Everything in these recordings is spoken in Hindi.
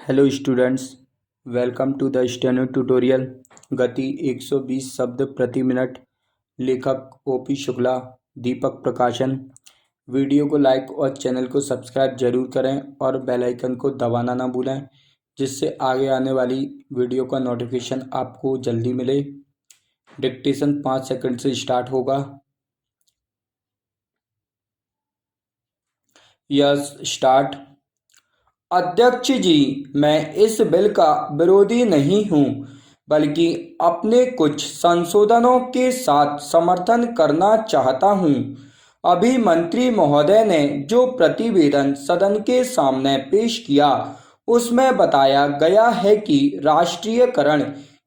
Hello students, welcome to the steno tutorial. गति 120 शब्द प्रति मिनट। लेखक ओपी शुक्ला, दीपक प्रकाशन। वीडियो को लाइक और चैनल को सब्सक्राइब जरूर करें और बेल आइकन को दबाना ना भूलें, जिससे आगे आने वाली वीडियो का नोटिफिकेशन आपको जल्दी मिले। डिक्टेशन 5 सेकंड से स्टार्ट होगा। Yes, start. अध्यक्ष जी, मैं इस बिल का विरोधी नहीं हूं, बल्कि अपने कुछ संशोधनों के साथ समर्थन करना चाहता हूं। अभी मंत्री महोदय ने जो प्रतिवेदन सदन के सामने पेश किया, उसमें बताया गया है कि राष्ट्रीयकरण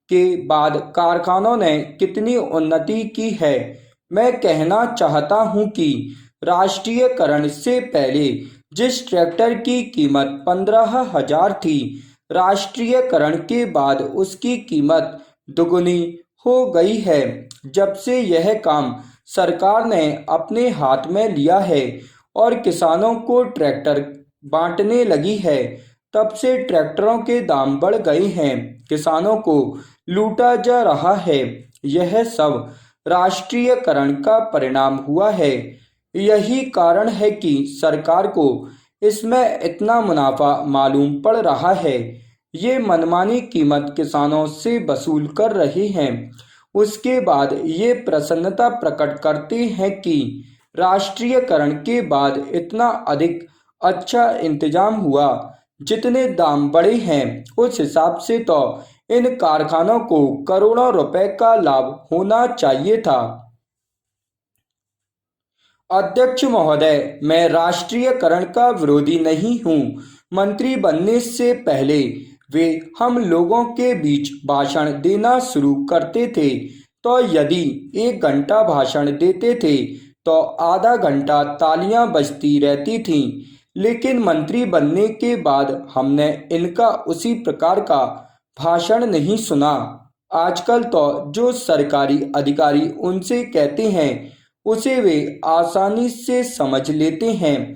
के बाद कारखानों ने कितनी उन्नति की है। मैं कहना चाहता हूं कि राष्ट्रीयकरण से पहले जिस ट्रैक्टर की कीमत 15,000 थी, राष्ट्रीयकरण के बाद उसकी कीमत दुगुनी हो गई है। जब से यह काम सरकार ने अपने हाथ में लिया है और किसानों को ट्रैक्टर बांटने लगी है, तब से ट्रैक्टरों के दाम बढ़ गए हैं, किसानों को लूटा जा रहा है। यह सब राष्ट्रीयकरण का परिणाम हुआ है। यही कारण है कि सरकार को इसमें इतना मुनाफा मालूम पड़ रहा है। ये मनमानी कीमत किसानों से वसूल कर रहे हैं। उसके बाद ये प्रसन्नता प्रकट करते हैं कि राष्ट्रीयकरण के बाद इतना अधिक अच्छा इंतजाम हुआ। जितने दाम बढ़े हैं, उस हिसाब से तो इन कारखानों को करोड़ों रुपए का लाभ होना चाहिए था। अध्यक्ष महोदय, मैं राष्ट्रीयकरण का विरोधी नहीं हूं। मंत्री बनने से पहले वे हम लोगों के बीच भाषण देना शुरू करते थे, तो यदि 1 घंटा भाषण देते थे तो आधा घंटा तालियां बजती रहती थीं। लेकिन मंत्री बनने के बाद हमने इनका उसी प्रकार का भाषण नहीं सुना। आजकल तो जो सरकारी अधिकारी उनसे कहते हैं, उसे वे आसानी से समझ लेते हैं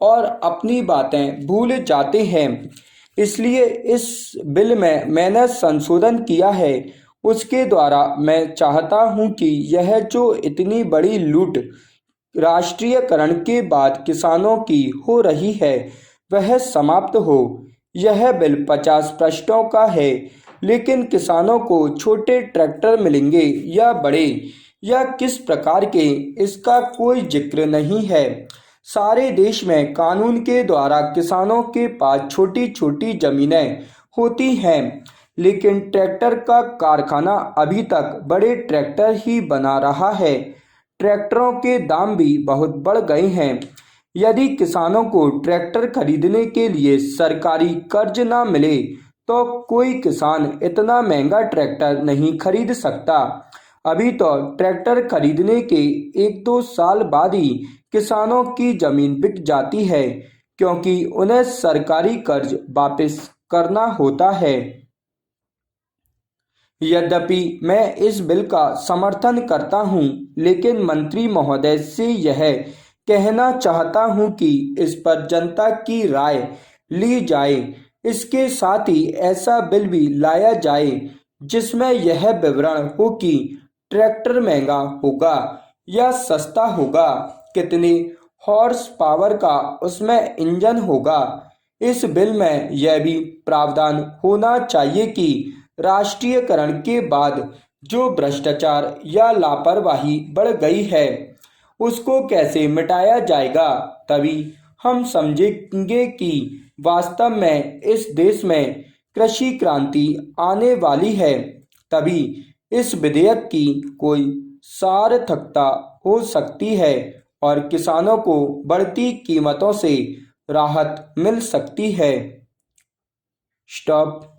और अपनी बातें भूल जाते हैं। इसलिए इस बिल में मैंने संशोधन किया है। उसके द्वारा मैं चाहता हूं कि यह जो इतनी बड़ी लूट राष्ट्रीयकरण के बाद किसानों की हो रही है, वह समाप्त हो। यह बिल 50 पृष्ठों का है, लेकिन किसानों को छोटे ट्रैक्टर मिलेंगे या बड़े, या किस प्रकार के, इसका कोई जिक्र नहीं है। सारे देश में कानून के द्वारा किसानों के पास छोटी छोटी जमीनें होती हैं, लेकिन ट्रैक्टर का कारखाना अभी तक बड़े ट्रैक्टर ही बना रहा है। ट्रैक्टरों के दाम भी बहुत बढ़ गए हैं। यदि किसानों को ट्रैक्टर खरीदने के लिए सरकारी कर्ज ना मिले, तो कोई किसान इतना महंगा ट्रैक्टर नहीं खरीद सकता। अभी तो ट्रैक्टर खरीदने के 1-2 साल बाद ही किसानों की जमीन बिक जाती है, क्योंकि उन्हें सरकारी कर्ज वापस करना होता है। यद्यपि मैं इस बिल का समर्थन करता हूं, लेकिन मंत्री महोदय से यह कहना चाहता हूं कि इस पर जनता की राय ली जाए। इसके साथ ही ऐसा बिल भी लाया जाए जिसमें यह विवरण हो कि ट्रैक्टर महंगा होगा या सस्ता होगा, कितनी हॉर्स पावर का उसमें इंजन होगा। इस बिल में यह भी प्रावधान होना चाहिए कि राष्ट्रीयकरण के बाद जो भ्रष्टाचार या लापरवाही बढ़ गई है, उसको कैसे मिटाया जाएगा। तभी हम समझेंगे कि वास्तव में इस देश में कृषि क्रांति आने वाली है। तभी इस विधेयक की कोई सार्थकता हो सकती है और किसानों को बढ़ती कीमतों से राहत मिल सकती है। स्टॉप।